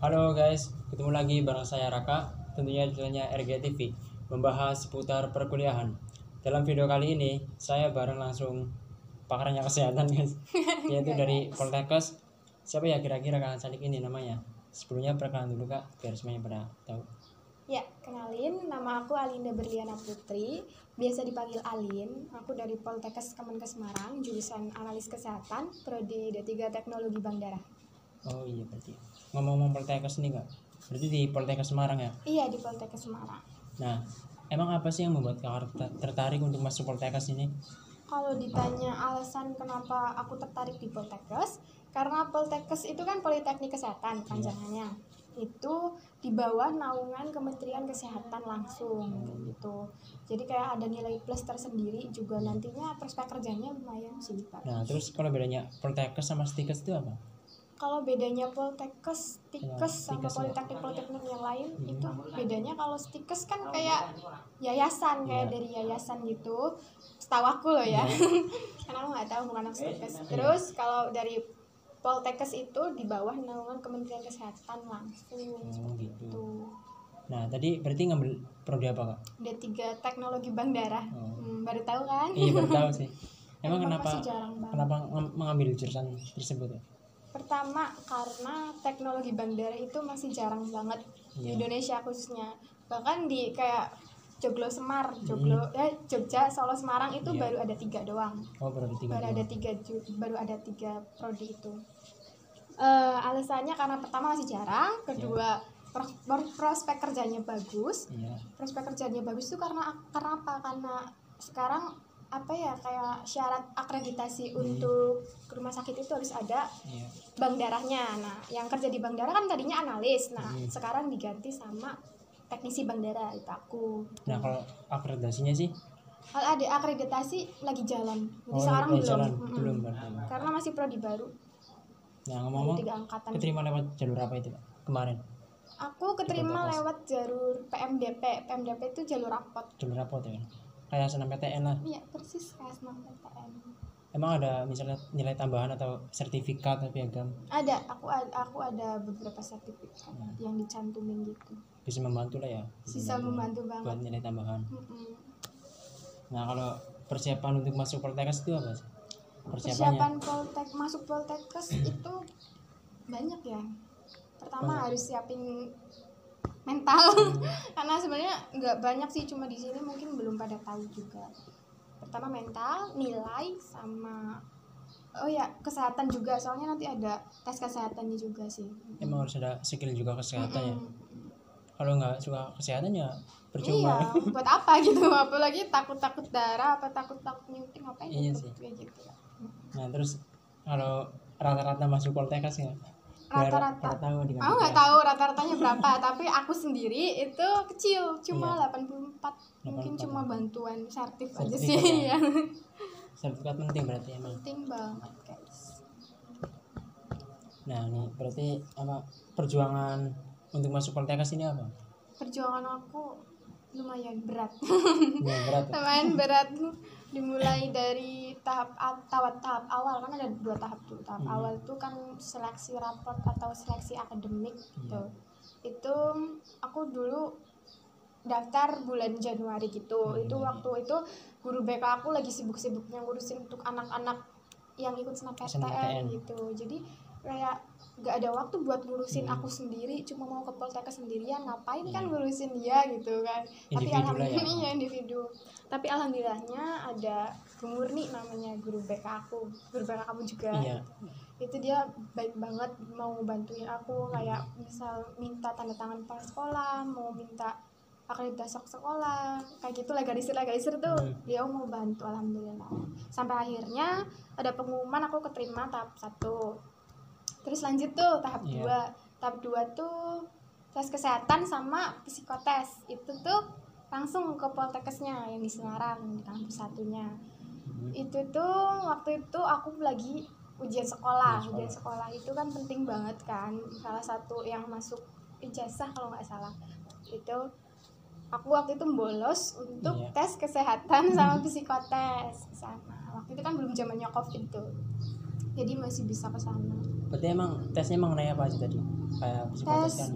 Halo guys, ketemu lagi bareng saya Raka, tentunya di channelnya RG TV, membahas seputar perkuliahan. Dalam video kali ini, saya bareng langsung pakarnya kesehatan guys, yaitu dari Poltekkes. Siapa ya kira-kira Kak Sadik ini namanya? Sebelumnya perkenalan dulu Kak, biar semuanya pada tahu. Ya, kenalin, nama aku Alinda Berliana Putri, biasa dipanggil Alin. Aku dari Poltekkes Kemenkes Semarang, jurusan Analis Kesehatan, Prodi D3 Teknologi Bank Darah. Oh iya, berarti ngomong-ngomong Poltekkes ini Kak, berarti di Poltekkes Semarang ya? Iya, di Poltekkes Semarang. Nah, emang apa sih yang membuat Kakak tertarik untuk masuk Poltekkes ini? Kalau ditanya alasan kenapa aku tertarik di Poltekkes, karena Poltekkes itu kan Politeknik Kesehatan panjangannya. Itu di bawah naungan Kementerian Kesehatan langsung gitu. Jadi kayak ada nilai plus tersendiri juga, nantinya prospek kerjanya lumayan sih Pak. Nah, terus kalau bedanya Poltekkes sama Stikes itu apa? Kalau bedanya Poltekkes, Stikes sama Stikes ya. politeknik yang lain itu bedanya, kalau Stikes kan kayak yayasan, kayak dari yayasan gitu. Setahu aku loh ya. Karena aku nggak tahu, bukan anak Stikes. Terus kalau dari Poltekkes itu di bawah naungan Kementerian Kesehatan langsung. Gitu. Nah, tadi berarti ngambil prodi apa Kak? D3 Teknologi Bank Darah. Baru tahu kan? Iya baru tahu sih. Emang Emang kenapa masih jarang banget. kenapa mengambil jurusan tersebut ya? Pertama, karena teknologi bank darah itu masih jarang banget di Indonesia khususnya. Bahkan di kayak Joglo Semar, Jogja, Solo, Semarang itu baru ada 3 doang. Oh, baru ada 3. Baru ada 3 prodi itu. Alasannya karena pertama masih jarang, kedua prospek kerjanya bagus. Prospek kerjanya bagus itu karena apa? Karena sekarang kayak syarat akreditasi untuk ke rumah sakit itu harus ada bank darahnya. Nah, yang kerja di bank darah kan tadinya analis. Nah, sekarang diganti sama teknisi bank darah, itu aku. Nah, kalau akreditasinya sih? Kalau ada akreditasi lagi jalan. Jadi sekarang belum. Karena masih prodi baru. Nah, ngomong-ngomong, keterima lewat jalur apa itu Pak, kemarin? Aku keterima lewat jalur PMDP. PMDP itu jalur rapot. Jalur rapot ya? Kayak SNMPTN lah. Iya, persis kayak SNMPTN. Emang ada misalnya nilai tambahan atau sertifikat atau piagam? Ada, aku ada beberapa sertifikat yang dicantumin gitu. Bisa membantu lah ya? Bisa membantu banget. Buat nilai tambahan. Nah, kalau persiapan untuk masuk Poltekkes itu apa sih? Persiapan masuk Poltekkes itu banyak ya. Pertama harus siapin mental. Karena sebenarnya nggak banyak sih, cuma di sini mungkin belum pada tahu juga. Pertama mental, nilai, sama kesehatan juga, soalnya nanti ada tes kesehatannya juga sih. Emang harus ada skill juga kesehatan ya. Kalau nggak suka kesehatan ya percuma. Iya, buat apa gitu? Apalagi takut darah, takut nyuting, ngapain? Iya sih. Gitu. Nah, terus kalau rata-rata masuk Poltekkes ya? Rata-rata aku nggak tahu rata-ratanya berapa, tapi aku sendiri itu kecil, cuma 84. Mungkin cuma bantuan sertif aja sih ya. Sertifikat penting berarti emang. Penting banget guys. Nah, nih berarti apa perjuangan untuk masuk Poltekkes ini apa? Perjuangan aku lumayan berat. Lumayan berat. Dimulai dari tahap awal, kan ada 2 tahap tuh. Tahap awal tuh kan seleksi raport atau seleksi akademik gitu. Itu aku dulu daftar bulan Januari gitu. Itu waktu itu guru BK aku lagi sibuk-sibuknya ngurusin untuk anak-anak yang ikut SNMPTN gitu. Jadi kayak gak ada waktu buat ngurusin aku sendiri, cuma mau ke Poltekkes sendirian, ngapain kan ngurusin dia gitu kan. Tapi alhamdulillah individu. Tapi alhamdulillahnya ada Bu Murni namanya, guru BK aku. Guru BK kamu juga. Itu dia baik banget, mau bantuin aku kayak misal minta tanda tangan pas sekolah, mau minta akreditasi sekolah, kayak gitu legalisir tuh. Dia mau bantu, alhamdulillah. Sampai akhirnya ada pengumuman aku keterima tahap 1. Terus lanjut tuh tahap 2. Tahap 2 tuh tes kesehatan sama psikotes. Itu tuh langsung ke Poltekkesnya yang di Semarang, di kampus 1-nya. Itu tuh waktu itu aku lagi ujian sekolah. Ujian sekolah itu kan penting banget kan. Salah satu yang masuk ijazah kalau nggak salah. Itu aku waktu itu bolos untuk tes kesehatan sama psikotes ke sana. Waktu itu kan belum zamannya COVID tuh. Jadi masih bisa ke sana. Berarti emang tesnya mengenai apa aja tadi? Kayak psikotes kan?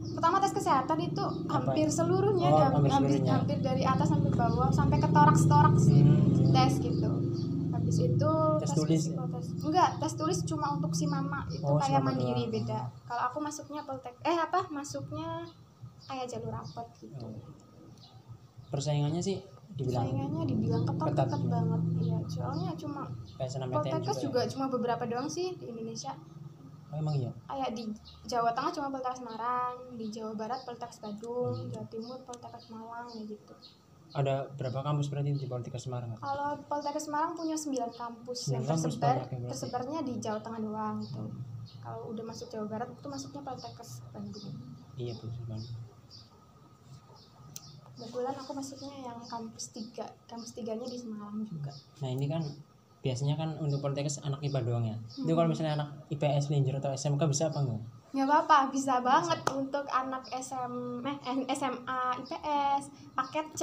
Pertama tes kesehatan itu hampir seluruhnya, Oh, hampir seluruhnya. hampir dari atas sampai bawah sampai ke toraks sih tes gitu. Habis itu Tes tulis? psikotes. Enggak, tes tulis cuma untuk si mama itu Oh, si kayak mama mandiri doang. beda. Kalau aku masuknya masuknya kayak jalur rapot gitu. Persaingannya sih dibilang Saingannya dibilang ketat ketat juga. banget. Iya, soalnya cuma kayak SNMPTN Poltekkes juga. juga cuma beberapa doang sih di Indonesia. Oh, emang iya. Kayak di Jawa Tengah cuma Poltekkes Semarang, di Jawa Barat Poltekkes Badung, Jawa Timur Poltekkes Malang gitu. Ada berapa kampus berarti di Poltekkes Semarang? Kalau Poltekkes Semarang punya 9 kampus yang 9 kampus banyak ya berarti. tersebarnya di Jawa Tengah doang gitu. Kalau udah masuk Jawa Barat itu masuknya Poltekkes Bandung. Iya tuh cuman. Kebetulan aku masuknya yang kampus 3. Kampus 3-nya di Semarang juga. Nah ini kan biasanya kan untuk Poltekkes anak IPA doang ya. Itu kalau misalnya anak IPS, Linjer atau SMK bisa apa enggak? Nggak apa-apa, bisa banget untuk anak SMA IPS, paket C,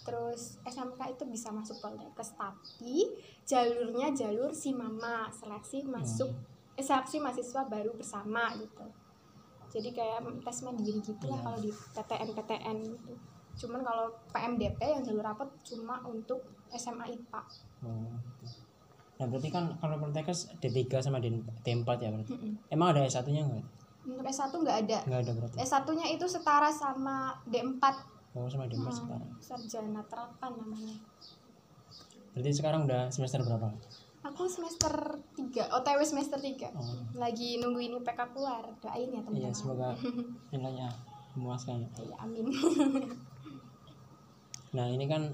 terus SMK itu bisa masuk Poltekkes, tapi jalurnya jalur si mama, seleksi seleksi mahasiswa baru bersama gitu. Jadi kayak tes mandiri gitu lah kalau di PTN gitu. Cuman kalau PMDP yang jalur rapot cuma untuk SMA IPA. Oh. Nah berarti kan kalau Poltekkes D3 sama D4 ya berarti. Emang ada S1-nya enggak? Untuk S1 nggak ada. Enggak ada berarti. S1-nya itu setara sama D4. Oh sama D4 setara. Sarjana terapan namanya. Berarti sekarang udah semester berapa? Aku semester 3, OTW semester 3. Oh. Lagi nungguin IPK keluar. Doain ya teman-teman. Iya semoga nilainya memuaskan. Ya, amin. Nah ini kan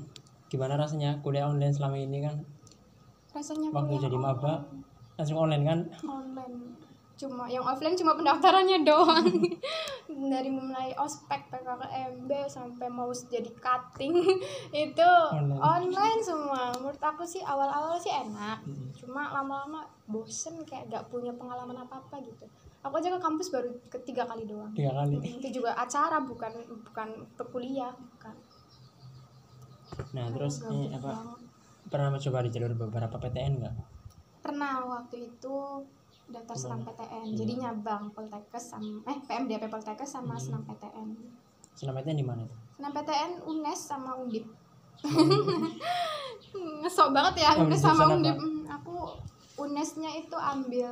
gimana rasanya kuliah online selama ini kan? Rasanya Waktu kuliah jadi maba langsung online kan? online. Cuma yang offline cuma pendaftarannya doang. Dari mulai ospek, PKKMB sampai mau jadi cutting itu online semua. Menurut aku sih awal-awal sih enak. Cuma lama-lama bosen kayak gak punya pengalaman apa-apa gitu. Aku aja ke kampus baru ketiga kali doang. 3 kali. Itu juga acara bukan perkuliah bukan. Nah terus ini Gabut apa? banget. Pernah mencoba di jalur beberapa PTN nggak? Pernah waktu itu daftar senam PTN. Jadi nyabang Poltekkes sama PMDP Poltekkes sama senam PTN. Senam PTN di mana tuh? Senam PTN UNES sama Undip. Ngesok banget ya Oh, UNES sama jurusan Undip. apa? Aku UNES-nya itu ambil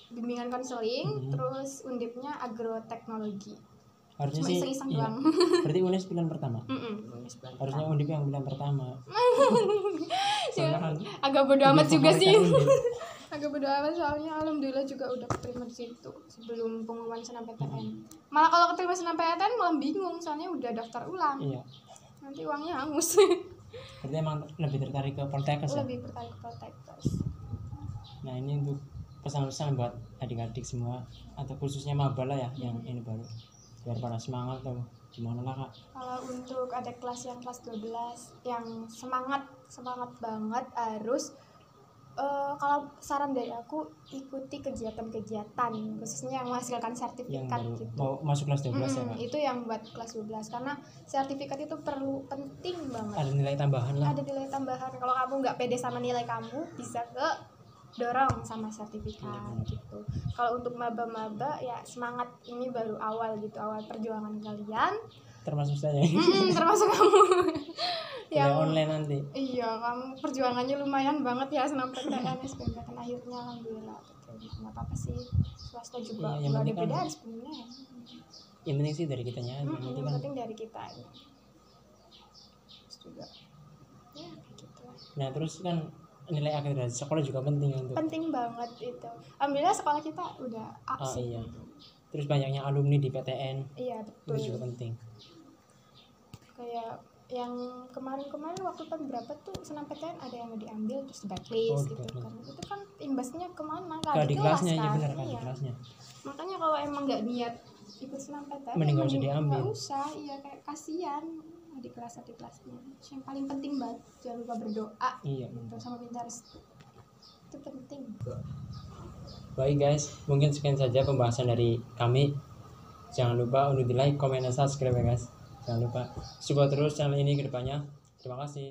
bimbingan konseling, terus Undipnya agroteknologi. Harusnya Cuma sih iseng-iseng iya. doang. Berarti UNES pilihan pertama. UNES pilihan Harusnya Undip yang pilihan pertama. Soalnya kan agak bodo amat Undip juga favorit sih. kan Undip. Agak bodo amat soalnya alhamdulillah juga udah keterima di situ sebelum pengumuman senam PTN. Malah kalau keterima senam PTN malah bingung soalnya udah daftar ulang. Iya. Nanti uangnya hangus. Berarti emang lebih tertarik ke Poltekkes ya? Lebih tertarik ke Poltekkes. Nah ini untuk pesan-pesan buat adik-adik semua atau khususnya maba lah ya yang ini baru biar pada semangat atau gimana lah kak? Kalau untuk adik kelas yang kelas 12 yang semangat banget harus kalau saran dari aku ikuti kegiatan-kegiatan khususnya yang menghasilkan Yang sertifikat baru gitu. mau masuk kelas 12 ya kak? Itu yang buat kelas 12 karena sertifikat itu penting banget. Ada nilai tambahan lah. Ada nilai tambahan. Kalau kamu nggak pede sama nilai kamu bisa ke dorong sama sertifikat gitu. Kalau untuk maba-maba ya semangat, ini baru awal gitu, awal perjuangan kalian. Termasuk saya. Termasuk kamu. Yang online nanti. Iya, kamu perjuangannya lumayan banget ya senam PTN SBMPTN akhirnya alhamdulillah. Nggak apa-apa sih. Swasta juga Iya, yang nggak ada penting kan- bedaan sebenarnya. Yang penting sih dari kitanya aja. Nanti Yang kan penting dari kita. Terus juga ya kayak gitu lah. nah terus kan nilai akhir dari sekolah juga penting untuk Penting banget itu. Alhamdulillah sekolah kita udah asik. iya. Terus banyaknya alumni di PTN Iya itu betul. juga penting. Kayak yang kemarin waktu tahun berapa tuh senam PTN ada yang diambil terus di blacklist gitu blacklist. kan. Itu kan imbasnya kemana? Ke adik kelasnya kan? ya benar kan Iya. adik kelasnya. Makanya kalau emang nggak niat ikut senam PTN Mending nggak usah diambil. nggak usah, iya kayak kasihan adik kelasnya. Yang paling penting banget jangan lupa berdoa Iya. gitu, sama minta restu. Itu penting. Baik guys, mungkin sekian saja pembahasan dari kami. Jangan lupa untuk di like, comment, dan subscribe ya guys. Jangan lupa support terus channel ini ke depannya. Terima kasih.